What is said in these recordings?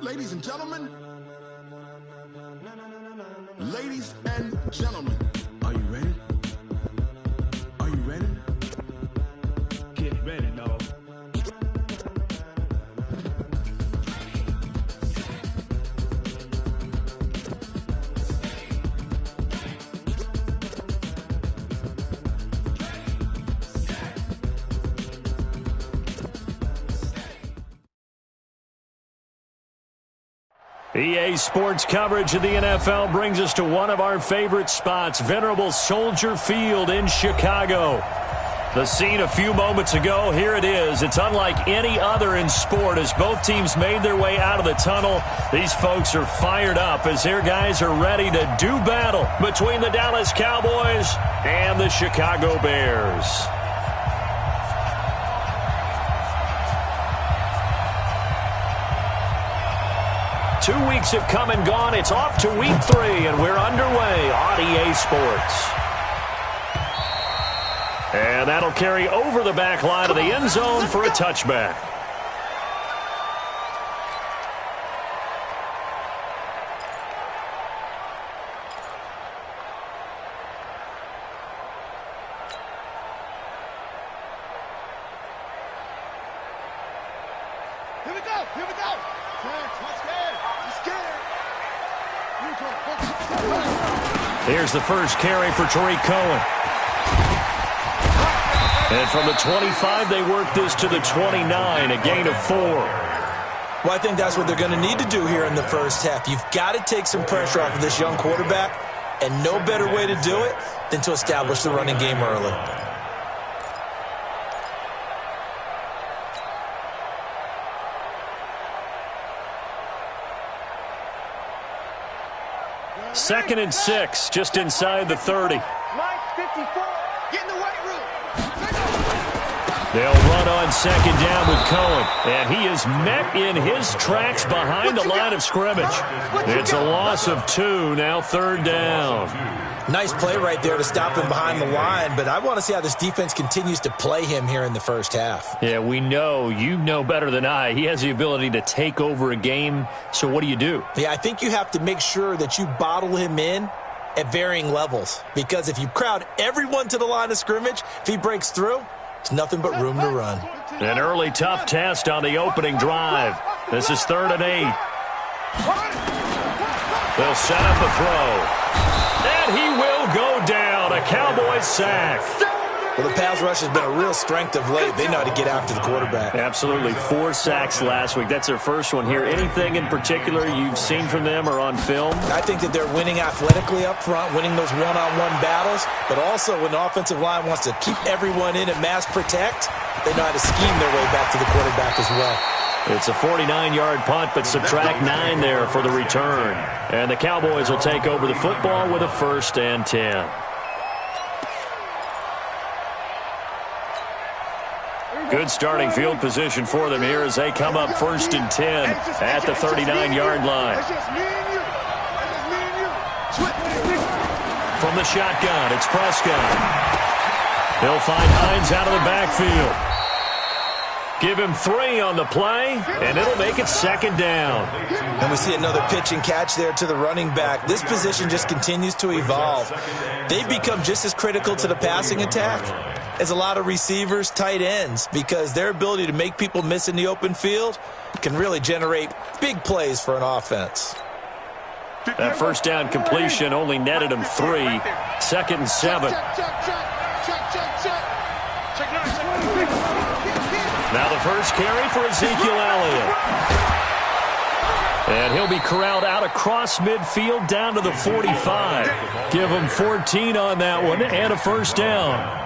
Ladies and gentlemen. Ladies and gentlemen. Are you ready? Are you ready? Get ready, dog. EA Sports coverage of the NFL brings us to one of our favorite spots, venerable Soldier Field in Chicago. The scene a few moments ago, here it is. It's unlike any other in sport as both teams made their way out of the tunnel. These folks are fired up as their guys are ready to do battle between the Dallas Cowboys and the Chicago Bears. 2 weeks have come and gone. It's off to week 3, and we're underway on EA Sports. And that'll carry over the back line of the end zone for a touchback. Here we go, here we go. Here's the first carry for Tariq Cohen. And from the 25, they work this to the 29, a gain of 4. Well, I think that's what they're going to need to do here in the first half. You've got to take some pressure off of this young quarterback, and no better way to do it than to establish the running game early. Second and 6, just inside the 30. Mike 54, get in the weight room. They'll run on second down with Cohen, and he is met in his tracks behind the line of scrimmage. It's a loss of 2, now third down. Nice play right there to stop him behind the line, but I want to see how this defense continues to play him here in the first half. Yeah, we know. You know better than I. He has the ability to take over a game, so what do? Yeah, I think you have to make sure that you bottle him in at varying levels, because if you crowd everyone to the line of scrimmage, if he breaks through, it's nothing but room to run. An early tough test on the opening drive. This is 3rd and 8. They'll set up the throw. And he will go down. A Cowboys sack. Well, the pass rush has been a real strength of late. They know how to get after the quarterback. Absolutely. 4 sacks last week. That's their first one here. Anything in particular you've seen from them or on film? I think that they're winning athletically up front, winning those one-on-one battles, but also when the offensive line wants to keep everyone in and mass protect, they know how to scheme their way back to the quarterback as well. It's a 49-yard punt, but subtract 9 there for the return. And the Cowboys will take over the football with a 1st and 10. Good starting field position for them here as they come up 1st and 10 at the 39-yard line. From the shotgun, it's Prescott. He'll find Hines out of the backfield. Give him 3 on the play, and it'll make it 2nd down. And we see another pitch and catch there to the running back. This position just continues to evolve. They've become just as critical to the passing attack as a lot of receivers, tight ends, because their ability to make people miss in the open field can really generate big plays for an offense. That first down completion only netted him 3. 2nd and 7. Now the first carry for Ezekiel Elliott. And he'll be corralled out across midfield down to the 45. Give him 14 on that one and a 1st down.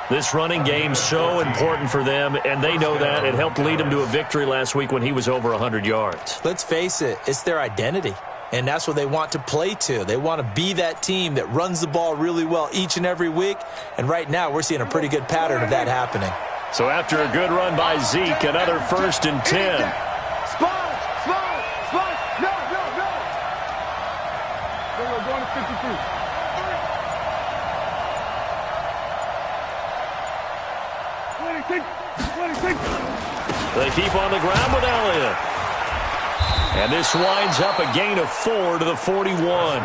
This running game so important for them, and they know that. It helped lead them to a victory last week when he was over 100 yards. Let's face it, it's their identity, and that's what they want to play to. They want to be that team that runs the ball really well each and every week, and right now we're seeing a pretty good pattern of that happening. So after a good run by Zeke, another 1st and 10. Spot, no. We're going to 53. They keep on the ground with Elliott. And this winds up a gain of 4 to the 41.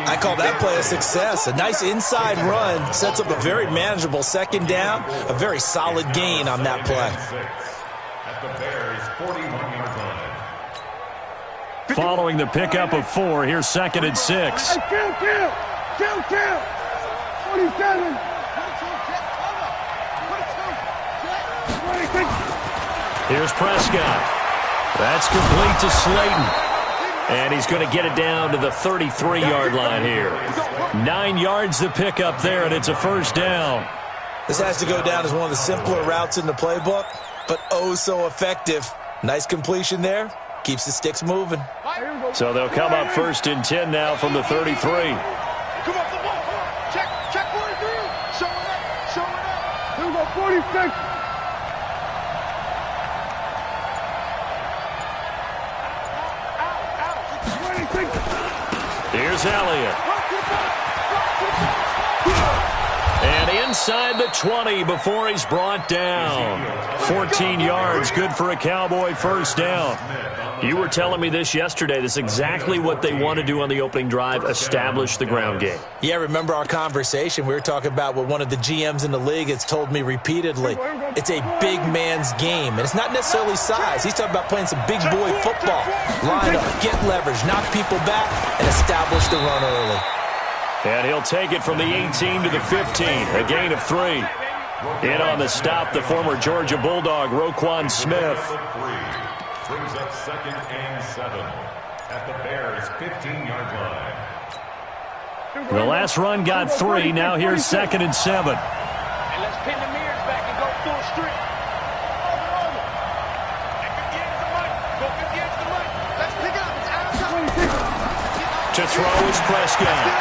I call that play a success. A nice inside run sets up a very manageable second down. A very solid gain on that play. At the Bears' 41-yard line. Following the pickup of 4, here's 2nd and 6. Kill. 27. Here's Prescott. That's complete to Slayton. And he's going to get it down to the 33-yard line here. 9 yards to pick up there, and it's a first down. This has to go down as one of the simpler routes in the playbook, but oh so effective. Nice completion there. Keeps the sticks moving. So they'll come up 1st and 10 now from the 33. Come off the ball. Check 43. Show it up. Here we go, 46. Here's Elliott. And inside the 20 before he's brought down. 14 yards, good for a Cowboy first down. You were telling me this yesterday. This is exactly what they want to do on the opening drive, establish the ground game. Yeah, remember our conversation? We were talking about what one of the GMs in the league has told me repeatedly. It's a big man's game, and it's not necessarily size. He's talking about playing some big boy football. Line up, get leverage, knock people back, and establish the run early. And he'll take it from the 18 to the 15, a gain of 3. In on the stop, the former Georgia Bulldog, Roquan Smith. Brings up 2nd and 7 at the Bears' 15-yard line. The last run got 3. Now here's 2nd and 7. And let's pin the mirrors back and go full street. To throw is Prescott.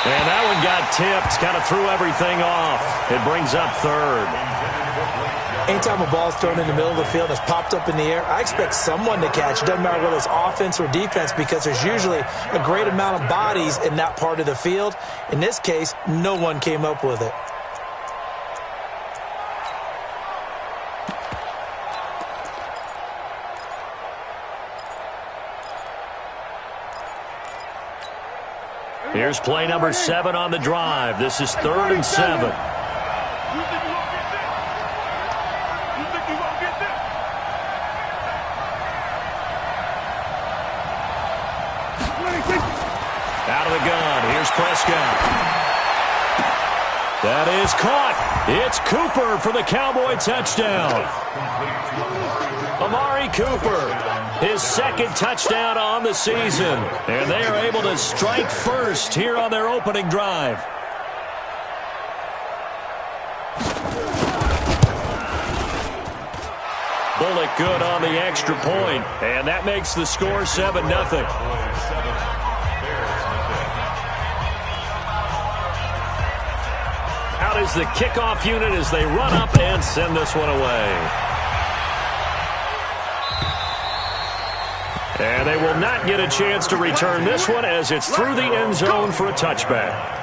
And that one got tipped, kind of threw everything off. It brings up 3rd. Anytime a ball's thrown in the middle of the field and it's popped up in the air, I expect someone to catch. It doesn't matter whether it's offense or defense, because there's usually a great amount of bodies in that part of the field. In this case, no one came up with it. Here's play number 7 on the drive. This is 3rd and 7. Out of the gun. Here's Prescott. That is caught. It's Cooper for the Cowboy touchdown. Amari Cooper, his 2nd touchdown on the season. And they are able to strike first here on their opening drive. Bullock good on the extra point, and that makes the score 7-0. Out is the kickoff unit as they run up and send this one away. And they will not get a chance to return this one as it's through the end zone for a touchback.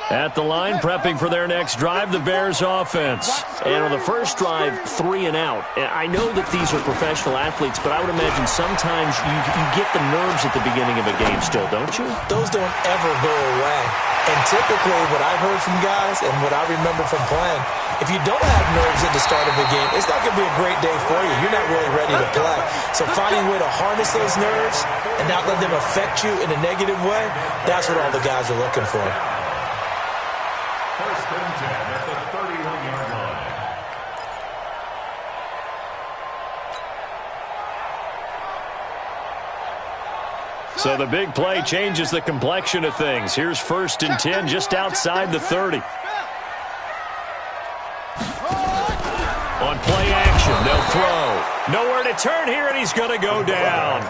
At the line, prepping for their next drive, the Bears offense. And on the first drive, 3 and out. And I know that these are professional athletes, but I would imagine sometimes you get the nerves at the beginning of a game still, don't you? Those don't ever go away. And typically what I've heard from guys and what I remember from playing, if you don't have nerves at the start of a game, it's not going to be a great day for you. You're not really ready to play. So finding a way to harness those nerves and not let them affect you in a negative way, that's what all the guys are looking for. 1st and 10 at the 31-yard line. So the big play changes the complexion of things. Here's 1st and 10 just outside the 30. On play action, they'll throw. Nowhere to turn here, and he's going to go down.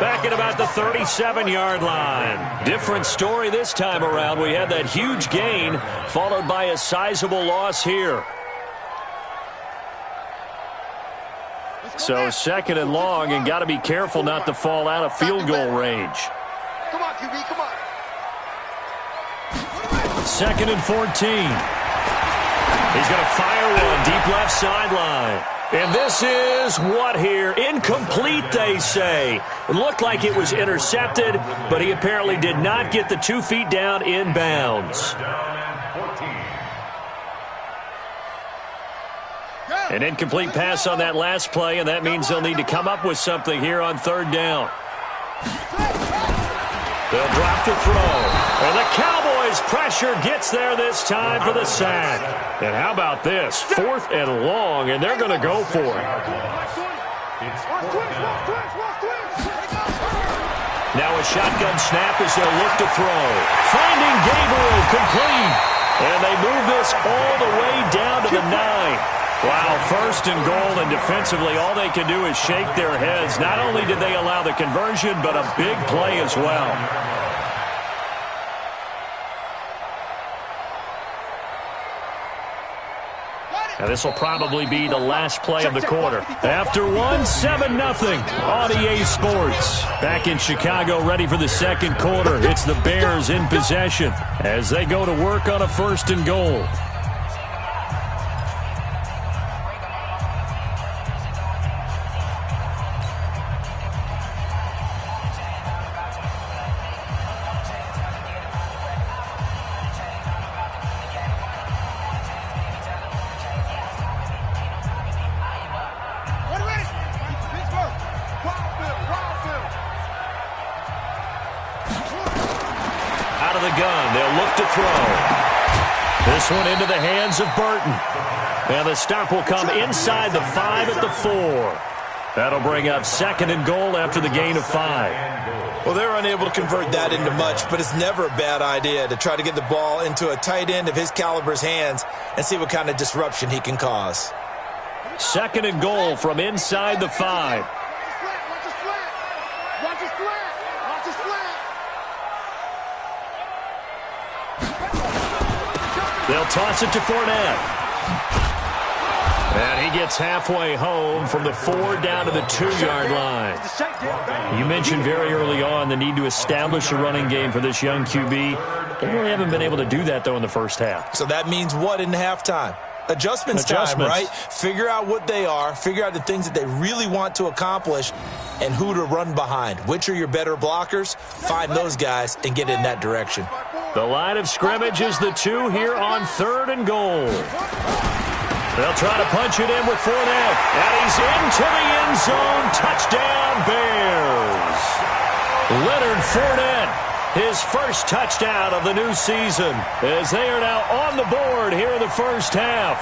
Back at about the 37-yard line. Different story this time around. We had that huge gain, followed by a sizable loss here. So second and long, and got to be careful not to fall out of field goal range. Come on, QB, come on. Second and 14. He's going to fire one deep left sideline. And this is what here? Incomplete, they say. It looked like it was intercepted, but he apparently did not get the 2 feet down in bounds. An incomplete pass on that last play, and that means they'll need to come up with something here on third down. They'll drop the throw. And the Cowboys' pressure gets there this time for the sack. And how about this? 4th and long, and they're going to go for it. Now a shotgun snap as they'll look to throw. Finding Gabriel, complete. And they move this all the way down to the 9. Wow, 1st and goal, and defensively all they can do is shake their heads. Not only did they allow the conversion, but a big play as well. Now this will probably be the last play of the quarter. After one, 7-0 on EA Sports. Back in Chicago, ready for the second quarter. It's the Bears in possession as they go to work on a 1st and goal. This one into the hands of Burton. And the stop will come inside the 5 at the 4. That'll bring up 2nd and goal after the gain of 5. Well, they're unable to convert that into much, but it's never a bad idea to try to get the ball into a tight end of his caliber's hands and see what kind of disruption he can cause. 2nd and goal from inside the 5. They'll toss it to Fournette. And he gets halfway home from the 4 down to the 2-yard line. You mentioned very early on the need to establish a running game for this young QB. They really haven't been able to do that, though, in the first half. So that means what in halftime? Adjustments time, right? Figure out what they are, figure out the things that they really want to accomplish, and who to run behind. Which are your better blockers? Find those guys and get in that direction. The line of scrimmage is the 2 here on 3rd and goal. They'll try to punch it in with Fournette. And he's into the end zone. Touchdown, Bears. Leonard Fournette, his first touchdown of the new season, as they are now on the board here in the first half.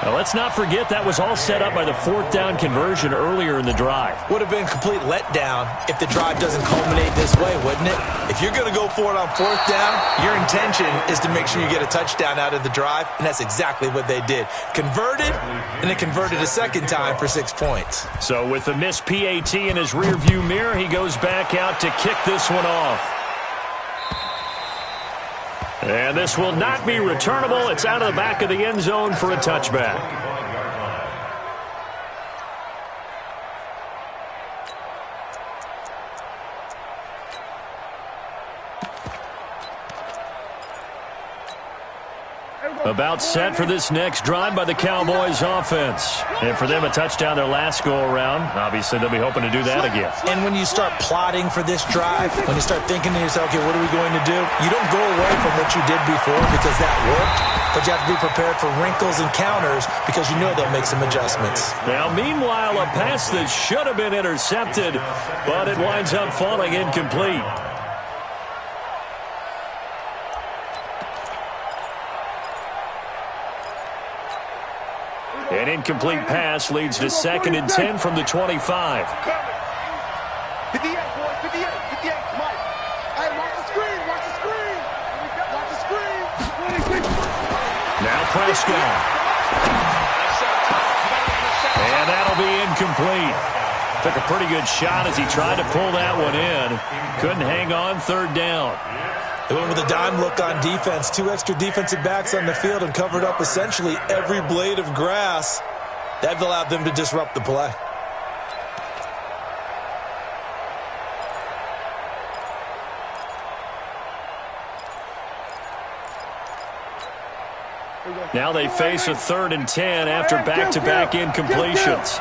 Now, let's not forget that was all set up by the 4th down conversion earlier in the drive. Would have been a complete letdown if the drive doesn't culminate this way, wouldn't it? If you're going to go for it on 4th down, your intention is to make sure you get a touchdown out of the drive, and that's exactly what they did. Converted, and then converted a second time for 6 points. So with the missed PAT in his rearview mirror, he goes back out to kick this one off. And this will not be returnable. It's out of the back of the end zone for a touchback. About set for this next drive by the Cowboys offense. And for them, a touchdown their last go-around. Obviously, they'll be hoping to do that again. And when you start plotting for this drive, when you start thinking to yourself, okay, what are we going to do? You don't go away from what you did before because that worked, but you have to be prepared for wrinkles and counters because you know they'll make some adjustments. Now, meanwhile, a pass that should have been intercepted, but it winds up falling incomplete. An incomplete pass leads to 2nd and 10 from the 25. 58, boys, 58, 58, Mike. Hey, watch the screen, watch the screen. Watch the screen. Now Prescott. And that'll be incomplete. Took a pretty good shot as he tried to pull that one in. Couldn't hang on 3rd down. They went with a dime look on defense. 2 extra defensive backs on the field and covered up essentially every blade of grass. That allowed them to disrupt the play. Now they face a 3rd and 10 after back-to-back incompletions.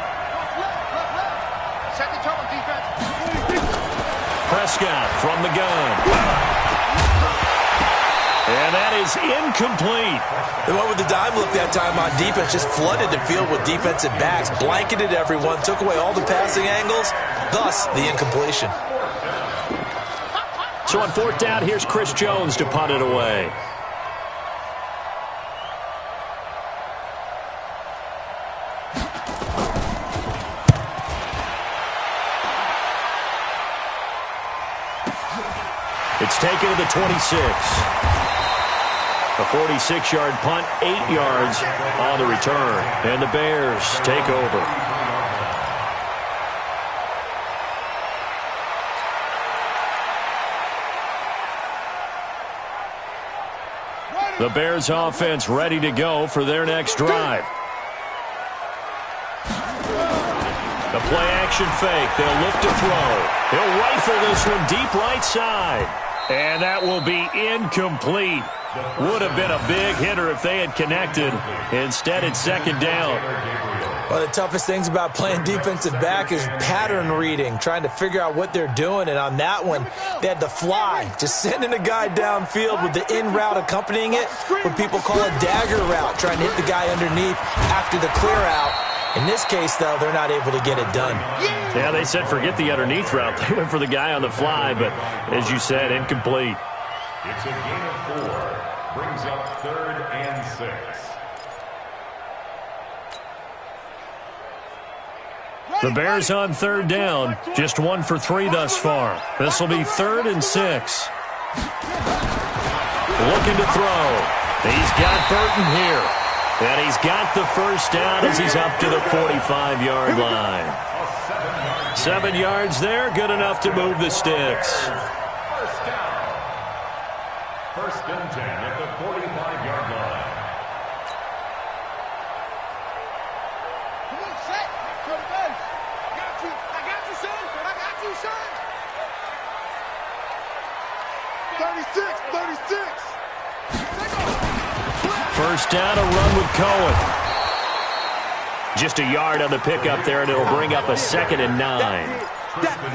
Prescott from the gun. And that is incomplete. They went with the dime look that time on defense, just flooded the field with defensive backs, blanketed everyone, took away all the passing angles, thus the incompletion. So on 4th down, here's Chris Jones to punt it away. It's taken to the 26. A 46-yard punt, 8 yards on the return. And the Bears take over. The Bears offense ready to go for their next drive. The play action fake. They'll look to throw. He'll rifle this one deep right side. And that will be incomplete. Would have been a big hitter if they had connected. Instead, it's 2nd down. One of the toughest things about playing defensive back is pattern reading, trying to figure out what they're doing. And on that one, they had to fly, just sending a guy downfield with the in route accompanying it, what people call a dagger route, trying to hit the guy underneath after the clear out. In this case, though, they're not able to get it done. Yeah, they said forget the underneath route. They went for the guy on the fly, but as you said, incomplete. It's a gain of 4. Brings up 3rd and 6. The Bears on 3rd down. Just 1 for 3 thus far. This will be 3rd and 6. Looking to throw. He's got Burton here. And he's got the 1st down as he's up to the 45-yard line. 7 yards there, good enough to move the sticks. 1st down. 1st and 10 at the 45-yard line. Come on, set. Go to base. I got you, son. I got you, son. 36. Take off. 1st down, a run with Cohen. Just a yard on the pickup there, and it'll bring up a 2nd and 9.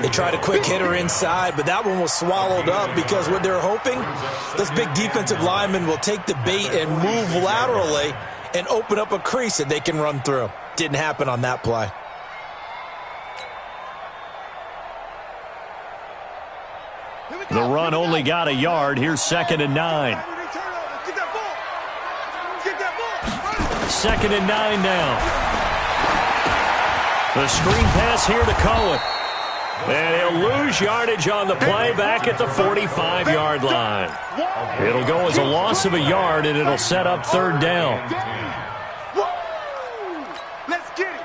They tried a quick hitter inside, but that one was swallowed up because what they're hoping, those big defensive linemen will take the bait and move laterally and open up a crease that they can run through. Didn't happen on that play. The run only got a yard. Here's 2nd and 9. 2nd and 9 now. The screen pass here to Cohen. And he'll lose yardage on the play back at the 45-yard line. It'll go as a loss of a yard, and it'll set up 3rd down. Let's get it.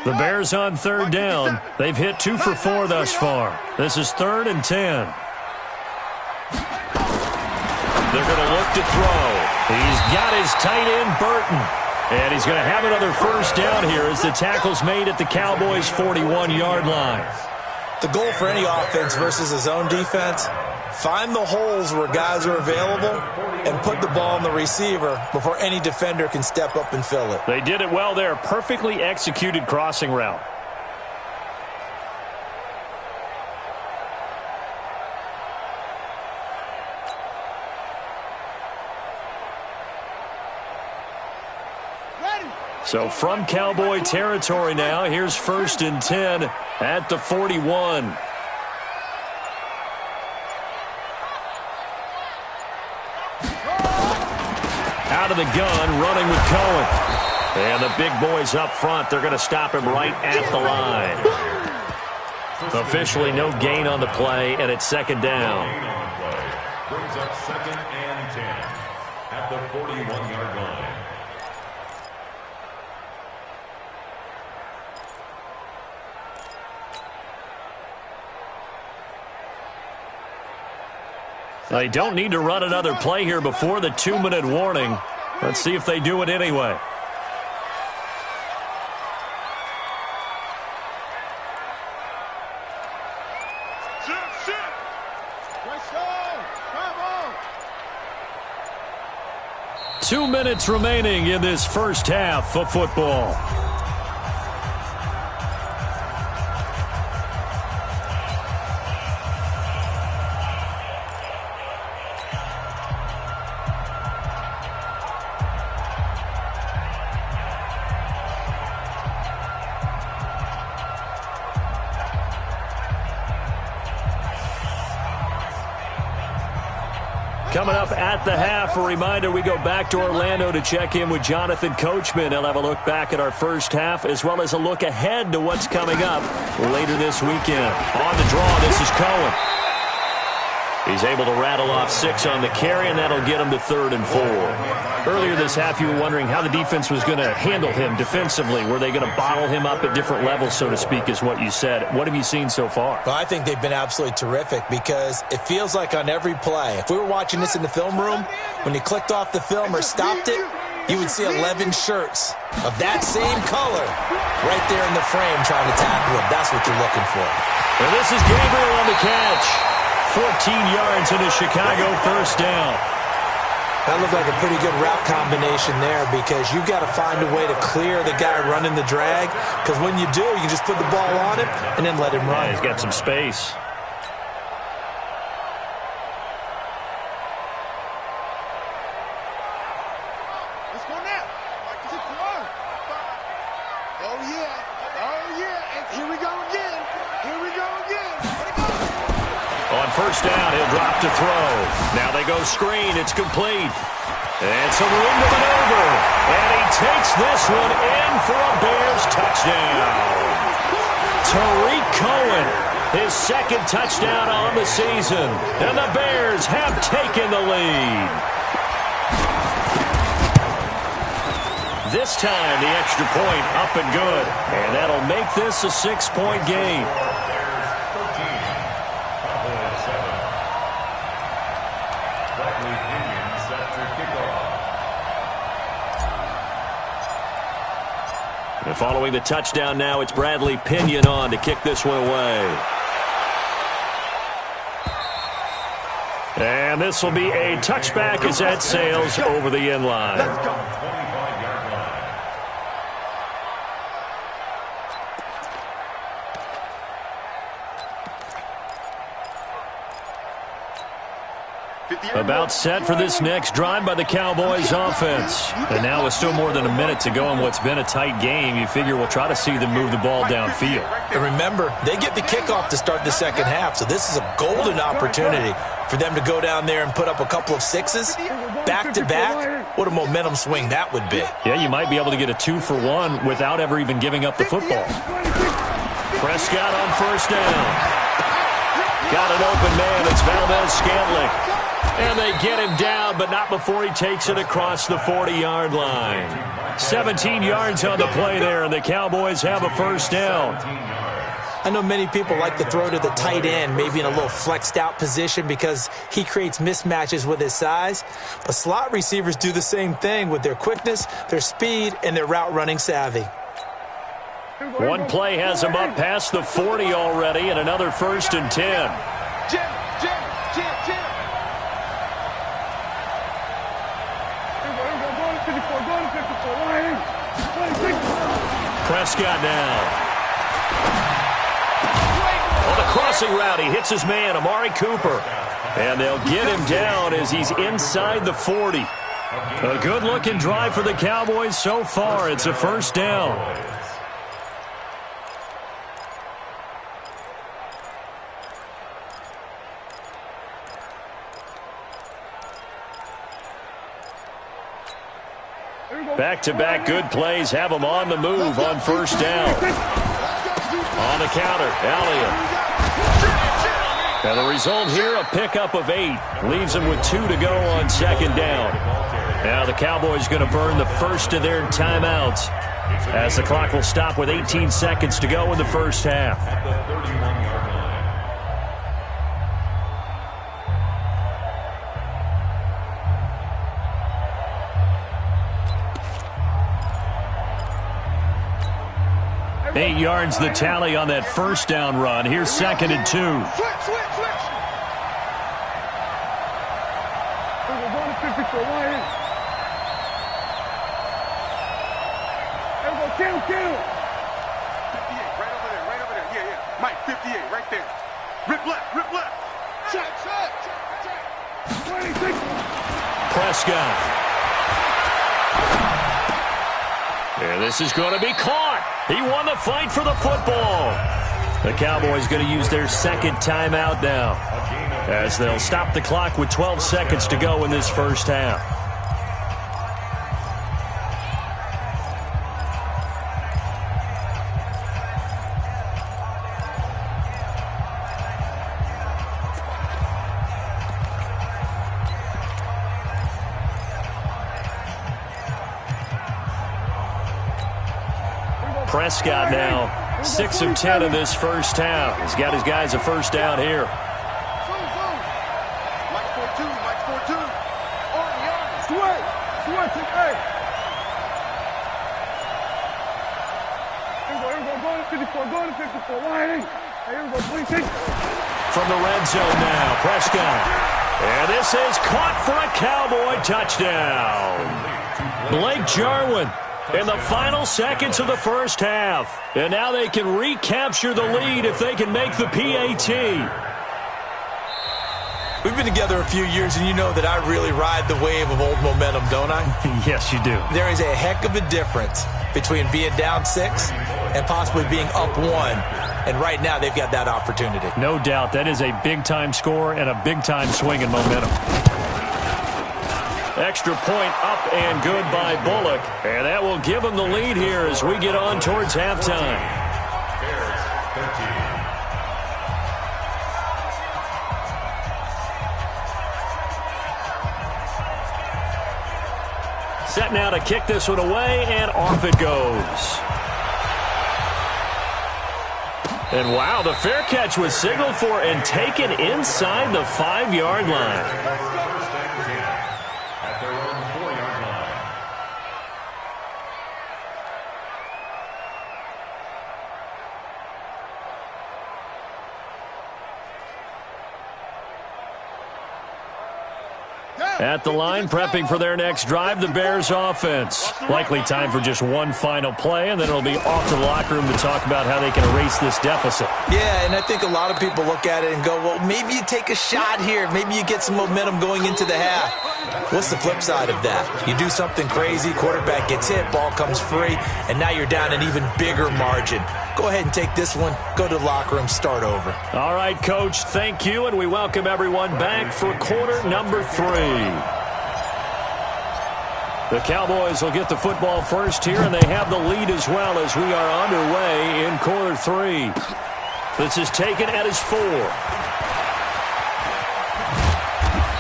The Bears on 3rd down. They've hit 2 for 4 thus far. This is 3rd and 10. They're going to look to throw. He's got his tight end, Burton. And he's going to have another 1st down here as the tackle's made at the Cowboys' 41-yard line. The goal for any offense versus a zone defense, find the holes where guys are available and put the ball on the receiver before any defender can step up and fill it. They did it well there. Perfectly executed crossing route. So from Cowboy territory now, here's 1st and 10 at the 41. Out of the gun, running with Cohen. And the big boys up front, they're going to stop him right at the line. Officially no gain on the play, and it's 2nd down. Brings up 2nd and 10 at the 41-yard line. They don't need to run another play here before the 2-minute warning. Let's see if they do it anyway. Let's go. Come on. 2 minutes remaining in this first half of football. Coming up at the half, a reminder, we go back to Orlando to check in with Jonathan Coachman. He'll have a look back at our first half as well as a look ahead to what's coming up later this weekend. On the draw, this is Cohen. He's able to rattle off 6 on the carry, and that'll get him to 3rd and 4. Earlier this half, you were wondering how the defense was going to handle him defensively. Were they going to bottle him up at different levels, so to speak, is what you said. What have you seen so far? Well, I think they've been absolutely terrific because it feels like on every play, if we were watching this in the film room, when you clicked off the film or stopped it, you would see 11 shirts of that same color right there in the frame trying to tackle him. That's what you're looking for. And this is Gabriel on the catch. 14 yards in a Chicago first down. That looked like a pretty good route combination there because you've got to find a way to clear the guy running the drag because when you do, you just put the ball on him and then let him run. Yeah, he's got some space. Let's go now. Oh, yeah. Oh, yeah. And here we go again. Here we go again. On first down, he'll drop to throw. Now they go screen. It's complete. And some room to maneuver. And he takes this one in for a Bears touchdown. Tariq Cohen, his second touchdown on the season. And the Bears have taken the lead. This time, the extra point up and good. And that'll make this a 6-point game. And following the touchdown now, it's Bradley Pinion on to kick this one away. And this will be a touchback as that sails over the end line. Let's go. About set for this next drive by the Cowboys offense. And now with still more than a minute to go in what's been a tight game, you figure we'll try to see them move the ball downfield. And remember, they get the kickoff to start the second half, so this is a golden opportunity for them to go down there and put up a couple of 6s back-to-back. What a momentum swing that would be. Yeah, you might be able to get a 2-for-1 without ever even giving up the football. Prescott on first down. Got an open man. It's Valdez-Scantling. And they get him down, but not before he takes it across the 40-yard line. 17 yards on the play there, and the Cowboys have a first down. I know many people like to throw to the tight end, maybe in a little flexed out position because he creates mismatches with his size. But slot receivers do the same thing with their quickness, their speed, and their route running savvy. One play has him up past the 40 already, and another 1st and 10. Jim. Prescott now. On the crossing route, he hits his man, Amari Cooper. And they'll get him down as he's inside the 40. A good-looking drive for the Cowboys so far. It's a first down. Back-to-back good plays have them on the move on first down. On the counter, Elliott. And the result here, a pickup of 8. Leaves them with 2 to go on second down. Now the Cowboys going to burn the first of their timeouts as the clock will stop with 18 seconds to go in the first half. 8 yards the tally on that first down run. Here's 2nd and 2. Switch. We're going to 54. Why in? There we go. Kill. 58, right over there. Yeah. Mike, 58, right there. Rip left. Check. 26. Prescott. And this is going to be caught. He won the fight for the football. The Cowboys going to use their 2nd timeout now, as they'll stop the clock with 12 seconds to go in this first half. Prescott now 6 of 10 in this first half. He's got his guys a first down here. Mike 4-2. Switch. Hey. Here we go. Go to 54. Why in? Here we go. 26. From the red zone now, Prescott. And this is caught for a Cowboy touchdown. Blake Jarwin in the final seconds of the first half. And now they can recapture the lead if they can make the PAT. We've been together a few years, and you know that I really ride the wave of old momentum, don't I? Yes, you do. There is a heck of a difference between being down 6 and possibly being up 1. And right now, they've got that opportunity. No doubt. That is a big-time score and a big-time swing in momentum. Extra point up and good by Bullock. And that will give them the lead here as we get on towards halftime. Set now to kick this one away, and off it goes. And wow, the fair catch was signaled for and taken inside the 5-yard line. At the line, prepping for their next drive, the Bears offense. Likely time for just one final play, and then it'll be off to the locker room to talk about how they can erase this deficit. Yeah, and I think a lot of people look at it and go, well, maybe you take a shot here. Maybe you get some momentum going into the half. What's the flip side of that? You do something crazy, quarterback gets hit, ball comes free, and now you're down an even bigger margin. Go ahead and take this one, go to the locker room, start over. All right, Coach, thank you, and we welcome everyone back for quarter number 3. The Cowboys will get the football first here, and they have the lead as well as we are underway in quarter 3. This is taken at his 4.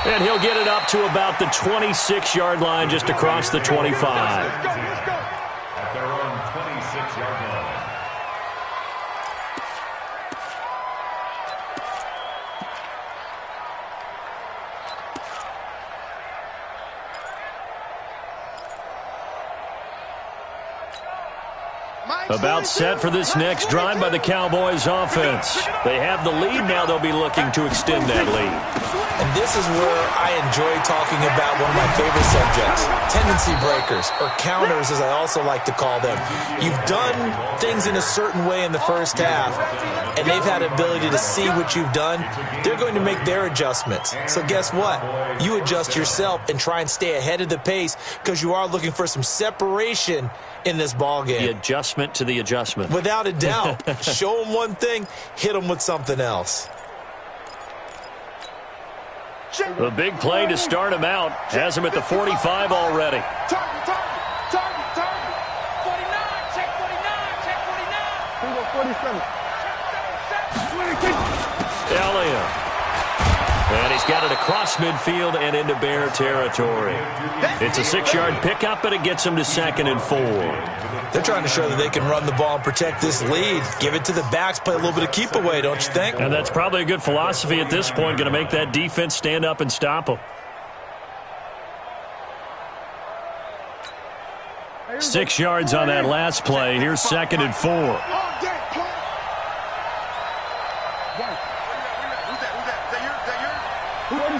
And he'll get it up to about the 26-yard line, just across the 25. At their own 26-yard line. About set for this next drive by the Cowboys offense. They have the lead. Now they'll be looking to extend that lead. And this is where I enjoy talking about one of my favorite subjects, tendency breakers, or counters as I also like to call them. You've done things in a certain way in the first half, and they've had the ability to see what you've done. They're going to make their adjustments. So guess what? You adjust yourself and try and stay ahead of the pace because you are looking for some separation in this ball game. The adjustment to the adjustment. Without a doubt. Show them one thing, hit them with something else. The big play to start him out has him at the 45 already. Target. 49, check 49. 47. Elliott. And he's got it across midfield and into Bear territory. It's a 6-yard pickup, and it gets him to 2nd and 4. They're trying to show that they can run the ball and protect this lead. Give it to the backs, play a little bit of keep away, don't you think? And that's probably a good philosophy at this point, going to make that defense stand up and stop them. 6 yards on that last play. Here's 2nd and 4. All day, play. Who's that? Is that yours?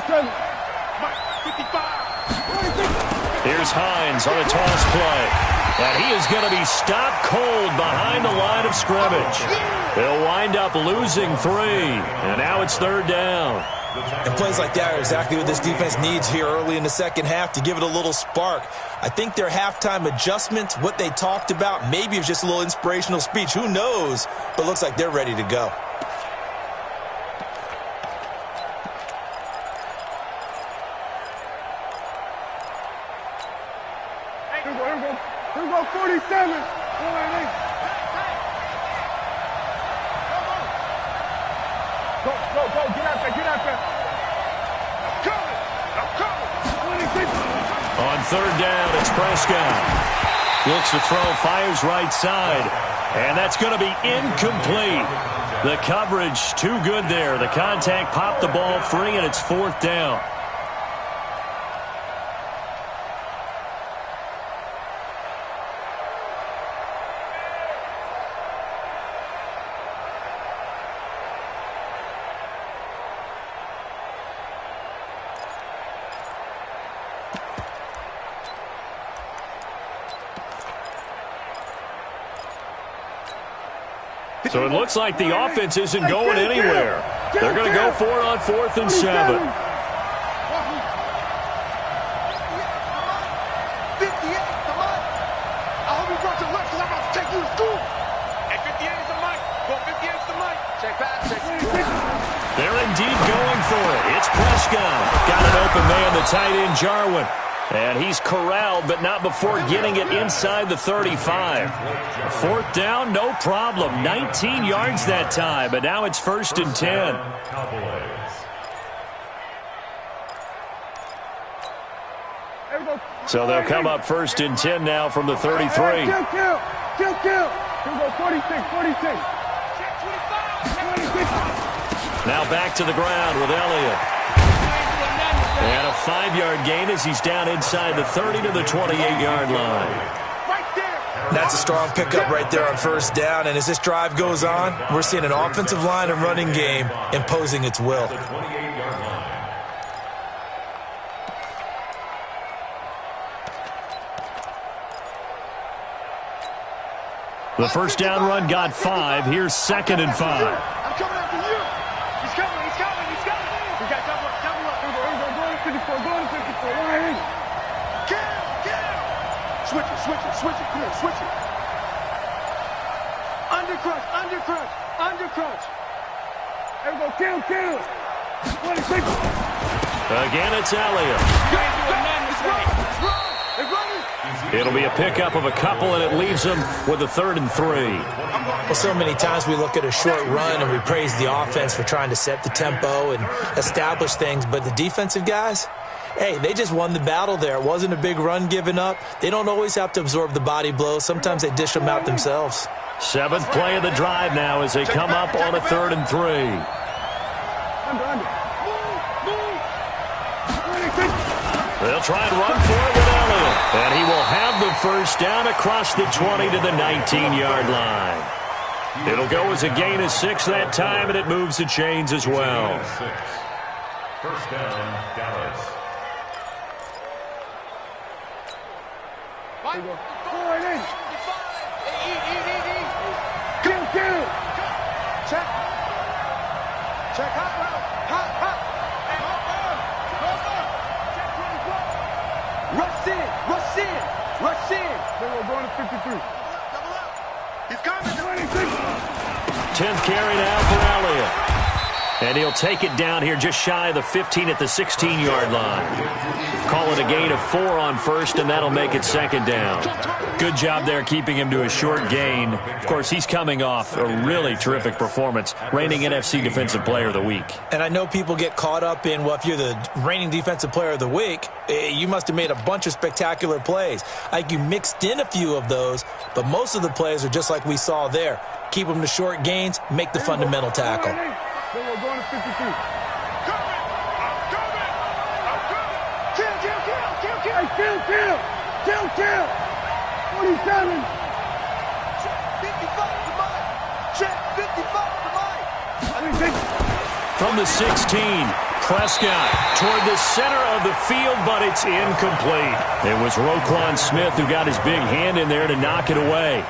47. Mike, 55. Here's Hines on a toss play. And he is going to be stopped cold behind the line of scrimmage. They'll wind up losing 3. And now it's 3rd down. And plays like that are exactly what this defense needs here early in the second half to give it a little spark. I think their halftime adjustments, what they talked about, maybe it was just a little inspirational speech. Who knows? But it looks like they're ready to go. Here we go, 47. Go, get out there. I'm coming. 26. On 3rd down, it's Prescott. Looks to throw, fires right side. And that's going to be incomplete. The coverage too good there. The contact popped the ball free, and it's 4th down. So it looks like the offense isn't going anywhere. They're going to go for it on 4th and 7. 58 to Mike. I hope you brought your lunch because I'm about to take you to school. Hey, 58 is the Mike. Go 58 is the Mike. Check pass, check. They're indeed going for it. It's Prescott. Got an open man, the tight end, Jarwin. And he's corralled, but not before getting it inside the 35. 4th down, no problem. 19 yards that time, but now it's 1st and 10. So they'll come up 1st and 10 now from the 33. Kill. Here we go, 46. Now back to the ground with Elliott. And a 5-yard gain as he's down inside the 30 to the 28-yard line. That's a strong pickup right there on 1st down. And as this drive goes on, we're seeing an offensive line and running game imposing its will. The 1st down run got 5. Here's 2nd and 5. I'm coming after you. He's coming. We got double up. Go to 54. Kill. Switch it. Come on, switch it. Undercrunch. Here we go, kill. 26. Again, it's Elliott. They're running. It'll be a pickup of a couple, and it leaves them with a 3rd and 3. Well, so many times we look at a short run and we praise the offense for trying to set the tempo and establish things, but the defensive guys, hey, they just won the battle there. It wasn't a big run given up. They don't always have to absorb the body blows. Sometimes they dish them out themselves. 7th play of the drive now as they come up on a 3rd and 3. Under. They'll try and run for it with Elliott. And he will have the 1st down across the 20 to the 19-yard line. It'll go as a gain of 6 that time, and it moves the chains as well. 1st down, Dallas. Kill. Check. Hot. Rush in. Then we're going to 53. Double up. He's coming. 26. 10th carry now for Elliott. And he'll take it down here just shy of the 15 at the 16-yard line. Call it a gain of 4 on 1st, and that'll make it 2nd down. Good job there keeping him to a short gain. Of course, he's coming off a really terrific performance, reigning NFC Defensive Player of the Week. And I know people get caught up in, well, if you're the reigning Defensive Player of the Week, you must have made a bunch of spectacular plays. Like you mixed in a few of those, but most of the plays are just like we saw there. Keep them to short gains, make the fundamental tackle. Then we're going to 53. I'm coming. Kill. Kill. 47. 47. Check 55 to Mike. Check 55 to Mike. From the 16, Prescott toward the center of the field, but it's incomplete. It was Roquan Smith who got his big hand in there to knock it away.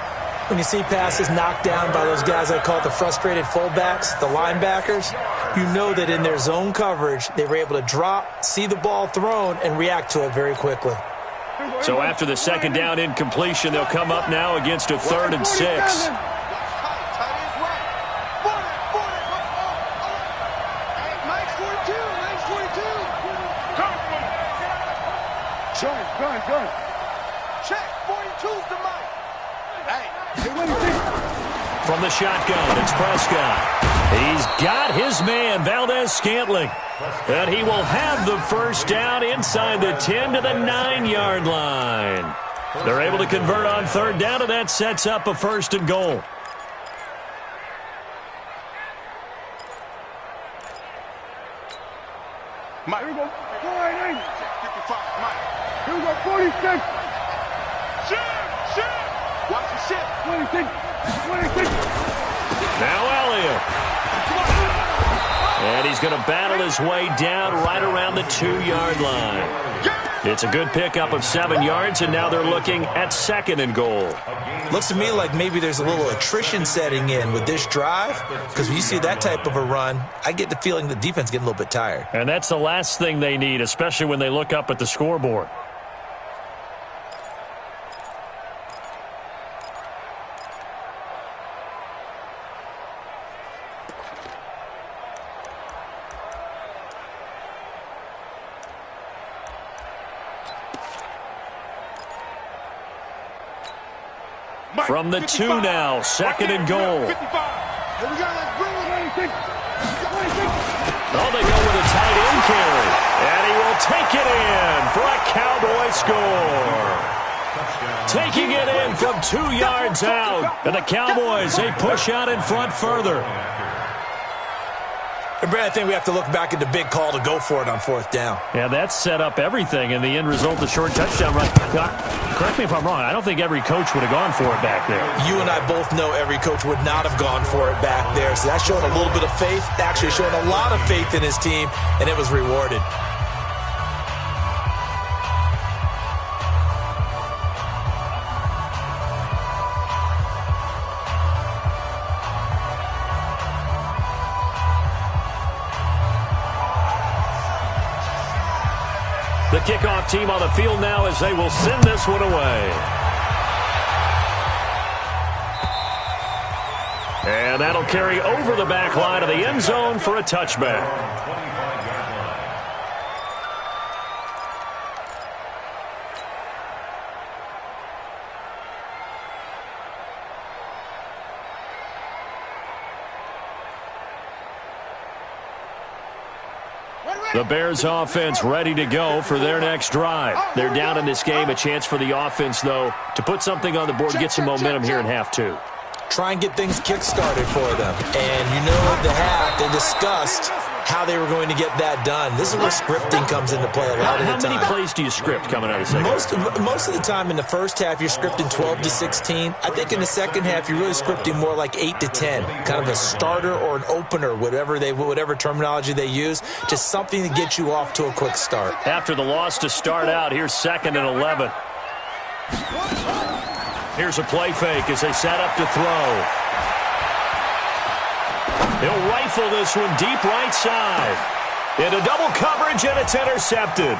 When you see passes knocked down by those guys I call the frustrated fullbacks, the linebackers, you know that in their zone coverage, they were able to drop, see the ball thrown, and react to it very quickly. So after the second down incompletion, they'll come up now against a 3rd and 6. Gun. Check 42's to Mike. Hey. From the shotgun, it's Prescott. He's got his man, Valdez-Scantling. And he will have the first down inside the 10 to the 9-yard line. They're able to convert on 3rd down, and that sets up a 1st and goal. Mike. Here we go. 49. 55, Mike. Here we go. 46. Shift. Watch the shift. 26. Now Elliott. And he's going to battle his way down right around the 2-yard line. It's a good pickup of 7 yards, and now they're looking at 2nd and goal. Looks to me like maybe there's a little attrition setting in with this drive, because when you see that type of a run, I get the feeling the defense getting a little bit tired. And that's the last thing they need, especially when they look up at the scoreboard. From the 2 now, 2nd and goal. Here we go, let's bring it. 26. Oh, they go with a tight end carry. And he will take it in for a Cowboy score. Taking it in from 2 yards out. And the Cowboys, they push out in front further. And Brad, I think we have to look back at the big call to go for it on 4th down. Yeah, that set up everything, and the end result, the short touchdown run. Correct me if I'm wrong. I don't think every coach would have gone for it back there. You and I both know every coach would not have gone for it back there. So that's showing a little bit of faith, actually showing a lot of faith in his team, and it was rewarded. The kickoff team on the field now as they will send this one away. And that'll carry over the back line of the end zone for a touchback. The Bears offense ready to go for their next drive. They're down in this game. A chance for the offense, though, to put something on the board, get some momentum here in half 2. Try and get things kick-started for them. And you know at the half, they discussed how they were going to get that done. This is where scripting comes into play a lot of the time. How many plays do you script coming out of the second half? Most of the time in the first half, you're scripting 12 to 16. I think in the second half, you're really scripting more like 8 to 10. Kind of a starter or an opener, whatever terminology they use. Just something to get you off to a quick start. After the loss to start out, here's 2nd and 11. Here's a play fake as they set up to throw. He'll rifle this one deep right side. Into double coverage, and it's intercepted.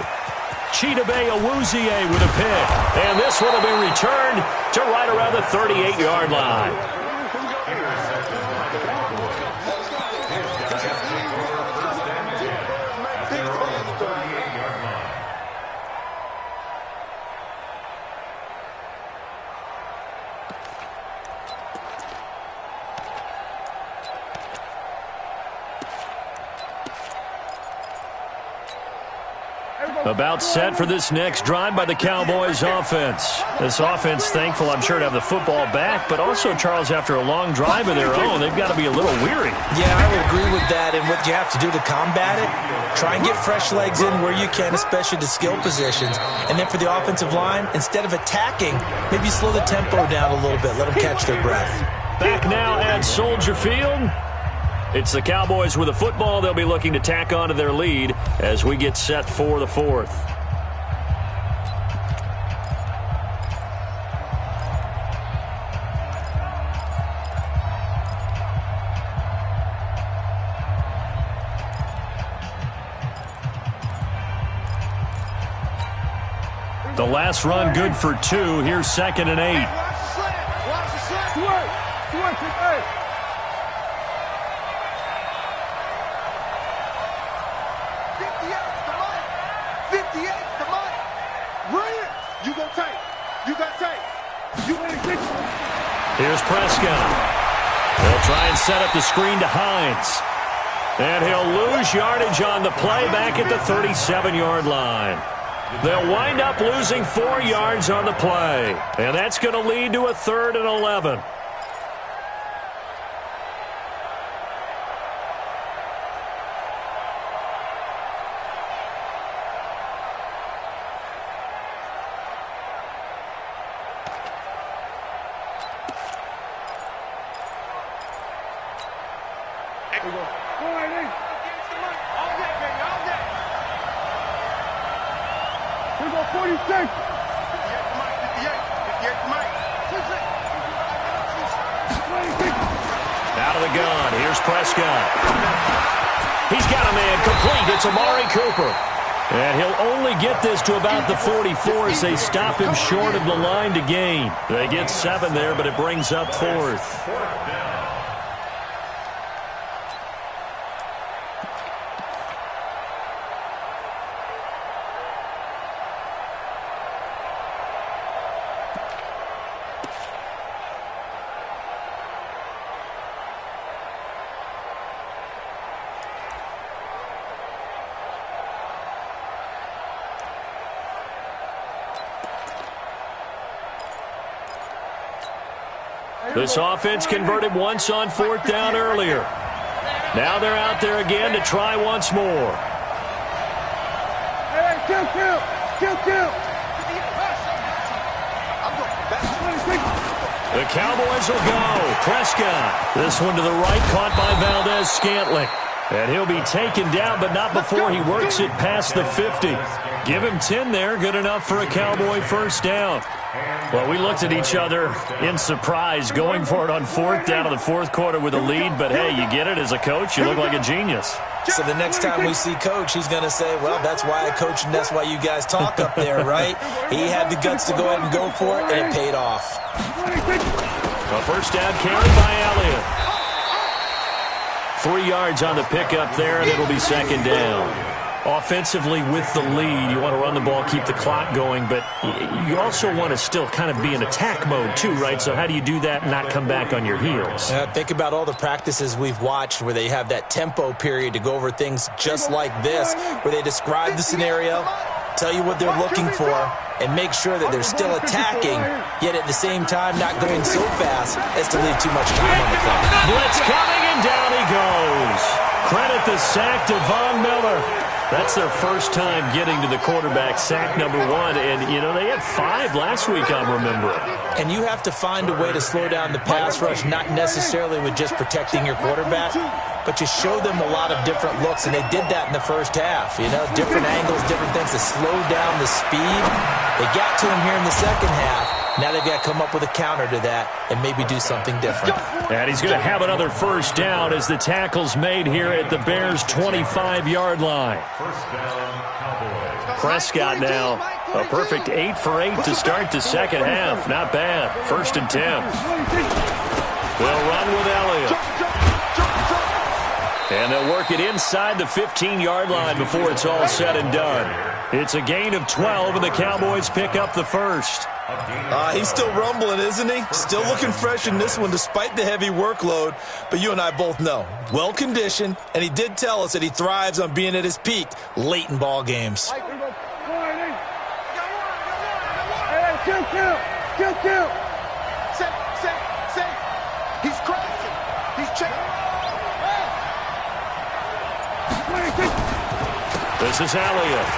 Chidobe Awuzie with a pick. And this one will be returned to right around the 38-yard line. About set for this next drive by the Cowboys offense. This offense thankful, I'm sure, to have the football back, but also, Charles, after a long drive of their own, they've got to be a little weary. Yeah, I would agree with that, and what you have to do to combat it, try and get fresh legs in where you can, especially the skill positions. And then for the offensive line, instead of attacking, maybe slow the tempo down a little bit, let them catch their breath. Back now at Soldier Field. It's the Cowboys with the football. They'll be looking to tack on to their lead as we get set for the fourth. The last run good for 2. Here's 2nd and 8. Watch the slant. Hey. 58, the money. Bring it. You go tight. You got tight. You got it. Here's Prescott. They'll try and set up the screen to Hines. And he'll lose yardage on the play back at the 37-yard line. They'll wind up losing 4 yards on the play. And that's going to lead to a 3rd and 11. Out of the gun, here's Prescott. He's got a man complete. It's Amari Cooper. And he'll only get this to about the 44 as they stop him short of the line to gain. They get 7 there, but it brings up 4th. This offense converted once on 4th down earlier. Now they're out there again to try once more. Hey, kill. The Cowboys will go. Prescott. This one to the right, caught by Valdez-Scantling. And he'll be taken down, but not before he works it past the 50. Give him 10 there, good enough for a Cowboy 1st down. Well, we looked at each other in surprise, going for it on 4th down in the 4th quarter with a lead. But, hey, you get it as a coach. You look like a genius. So the next time we see Coach, he's going to say, well, that's why I coach and that's why you guys talk up there, right? He had the guts to go ahead and go for it, and it paid off. A 1st down carry by Elliott. 3 yards on the pickup there, and it'll be 2nd down. Offensively with the lead, you want to run the ball, keep the clock going, but you also want to still kind of be in attack mode too, right? So how do you do that and not come back on your heels? Think about all the practices we've watched where they have that tempo period to go over things just like this, where they describe the scenario, tell you what they're looking for, and make sure that they're still attacking, yet at the same time not going so fast as to leave too much time on the clock. Blitz coming, and down he goes. Credit the sack to Von Miller. That's their first time getting to the quarterback, sack number 1. And, you know, they had 5 last week, I'm remembering. And you have to find a way to slow down the pass rush, not necessarily with just protecting your quarterback, but you show them a lot of different looks, and they did that in the first half. You know, different angles, different things to slow down the speed. They got to him here in the second half. Now they've got to come up with a counter to that and maybe do something different. And he's going to have another 1st down as the tackle's made here at the Bears' 25-yard line. 1st down, Cowboys. Prescott now, a perfect 8 for 8 to start the second half. Not bad. 1st and 10. They'll run with Elliott. And they'll work it inside the 15-yard line before it's all said and done. It's a gain of 12, and the Cowboys pick up the 1st. He's still rumbling, isn't he? Still looking fresh in this one despite the heavy workload. But you and I both know, well-conditioned, and he did tell us that he thrives on being at his peak late in ball games. Kill. Safe. He's crazy. He's chasing. This is Elliott.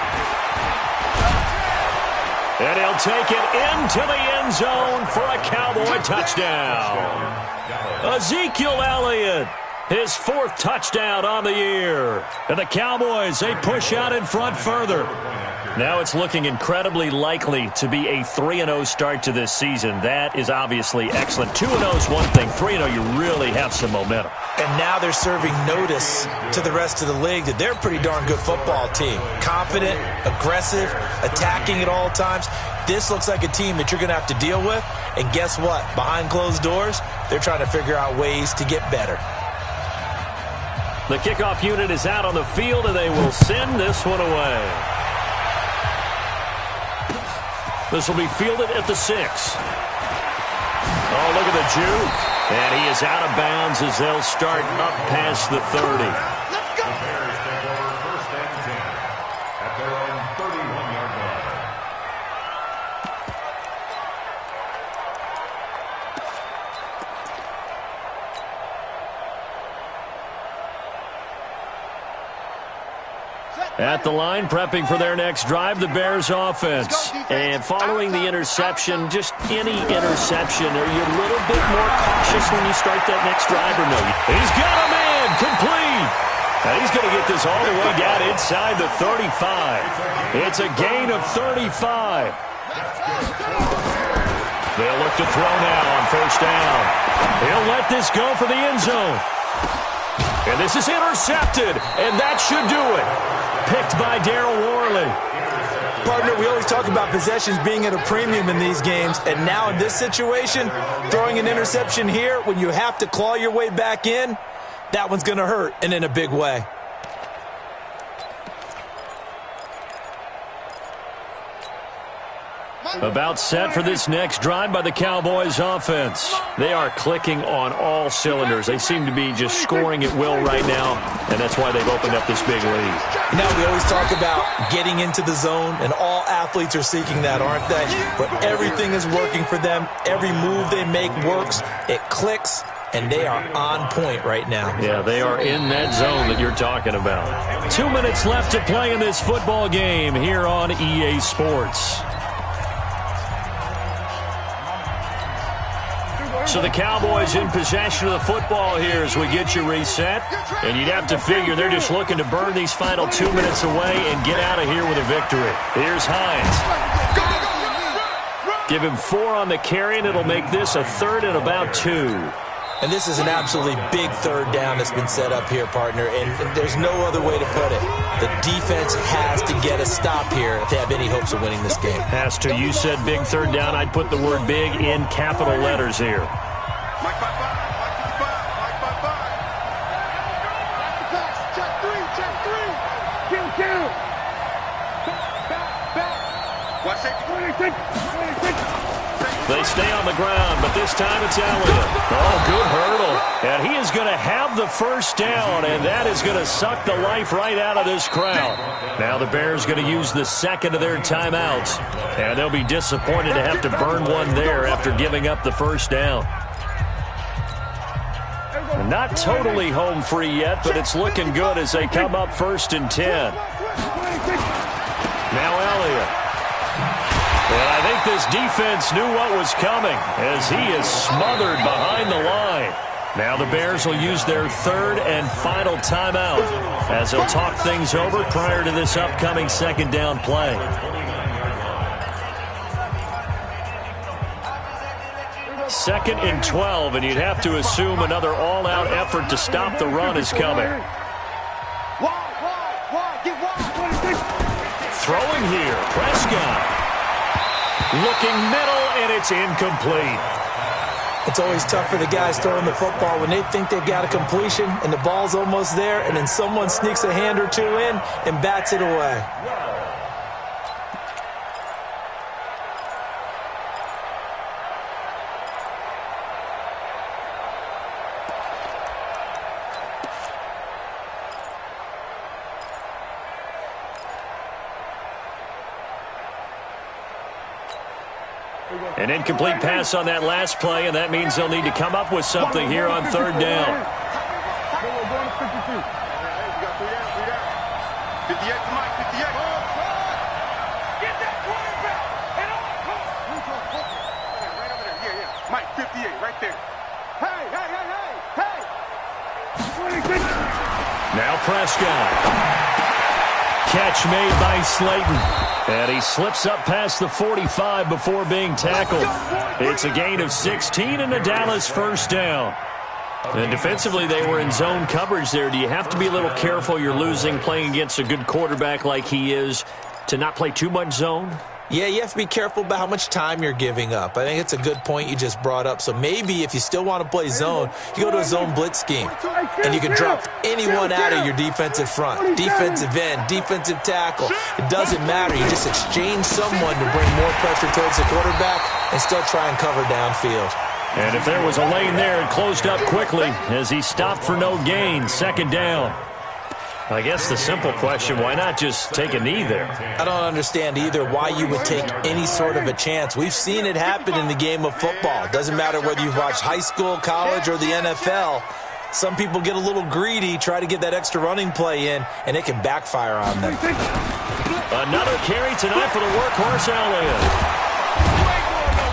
And he'll take it into the end zone for a Cowboy touchdown. Ezekiel Elliott, his 4th touchdown on the year. And the Cowboys, they push out in front further. Now it's looking incredibly likely to be a 3-0 start to this season. That is obviously excellent. 2-0 is one thing. 3-0, you really have some momentum. And now they're serving notice to the rest of the league that they're a pretty darn good football team. Confident, aggressive, attacking at all times. This looks like a team that you're going to have to deal with. And guess what? Behind closed doors, they're trying to figure out ways to get better. The kickoff unit is out on the field, and they will send this one away. This will be fielded at the 6. Oh, look at the juke. And he is out of bounds as they'll start up past the 30. The Bears take over 1st and 10 at their own 31-yard line. At the line, prepping for their next drive, the Bears offense. And following the interception, just any interception, are you a little bit more cautious when you start that next drive or no? He's got a man, complete. And he's going to get this all the way down inside the 35. It's a gain of 35. They'll look to throw now on 1st down. He'll let this go for the end zone. And this is intercepted, and that should do it. Picked by Darryl Worley. Partner, we always talk about possessions being at a premium in these games, and now in this situation, throwing an interception here when you have to claw your way back in, that one's going to hurt, and in a big way. About set for this next drive by the Cowboys offense. They are clicking on all cylinders. They seem to be just scoring at will right now, and that's why they've opened up this big lead. Now, we always talk about getting into the zone, and all athletes are seeking that, aren't they? But everything is working for them. Every move they make works. It clicks, and they are on point right now. Yeah, they are in that zone that you're talking about. 2 minutes left to play in this football game here on EA Sports. So the Cowboys in possession of the football here as we get you reset. And you'd have to figure they're just looking to burn these final 2 minutes away and get out of here with a victory. Here's Hines. Give him 4 on the carry, and it'll make this a 3rd and about 2. And this is an absolutely big 3rd down that's been set up here, partner, and there's no other way to put it. The defense has to get a stop here if they have any hopes of winning this game. Has to. You said big 3rd down. I'd put the word big in capital letters here. Mike by 5. Check 3. Kill. Back. Watch safety. They stay on the ground, but this time it's Elliott. Oh, good hurdle. And he is going to have the 1st down, and that is going to suck the life right out of this crowd. Now the Bears going to use the 2nd of their timeouts, and they'll be disappointed to have to burn one there after giving up the 1st down. Not totally home free yet, but it's looking good as they come up 1st and 10. Now Elliott. And I think this defense knew what was coming as he is smothered behind the line. Now the Bears will use their 3rd and final timeout as they'll talk things over prior to this upcoming 2nd down play. Second and 12, and you'd have to assume another all-out effort to stop the run is coming. Throwing here, Prescott. Looking middle, and it's incomplete. It's always tough for the guys throwing the football when they think they've got a completion and the ball's almost there, and then someone sneaks a hand or 2 in and bats it away. An incomplete pass on that last play, and that means they'll need to come up with something here on third down. Going to 52. You got 3 down. 58 to Mike, 58. Get that quarterback. And on. Right over there. Yeah. Mike, 58, right there. Hey. Now Prescott. Catch made by Slayton. And he slips up past the 45 before being tackled. It's a gain of 16 and a Dallas first down. And defensively, they were in zone coverage there. Do you have to be a little careful? You're losing playing against a good quarterback like he is to not play too much zone? Yeah, you have to be careful about how much time you're giving up. I think it's a good point you just brought up. So maybe if you still want to play zone, you go to a zone blitz scheme. And you can drop anyone out of your defensive front. Defensive end, defensive tackle. It doesn't matter. You just exchange someone to bring more pressure towards the quarterback and still try and cover downfield. And if there was a lane there, it closed up quickly as he stopped for no gain. Second down. I guess the simple question, why not just take a knee there? I don't understand either why you would take any sort of a chance. We've seen it happen in the game of football. It doesn't matter whether you've watched high school, college, or the NFL. Some people get a little greedy, try to get that extra running play in, and it can backfire on them. Another carry tonight for the workhorse Elliott.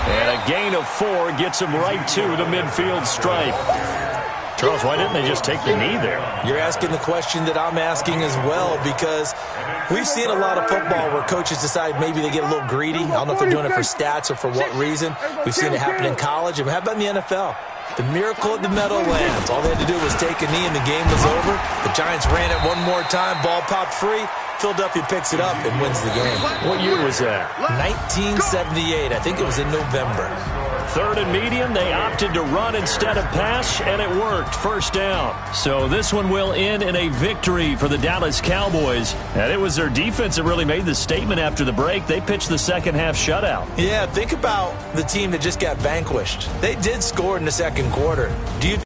And a gain of 4 gets him right to the midfield stripe. Charles, why didn't they just take the knee there? You're asking the question that I'm asking as well, because we've seen a lot of football where coaches decide maybe they get a little greedy. I don't know if they're doing it for stats or for what reason. We've seen it happen in college. And how about in the NFL? The miracle at the Meadowlands. All they had to do was take a knee and the game was over. The Giants ran it one more time. Ball popped free. Philadelphia picks it up and wins the game. What year was that? 1978. I think it was in November. Third and medium, they opted to run instead of pass, and it worked. First down. So this one will end in a victory for the Dallas Cowboys. And it was their defense that really made the statement after the break. They pitched the second half shutout. Yeah, think about the team that just got vanquished. They did score in the second quarter. Do you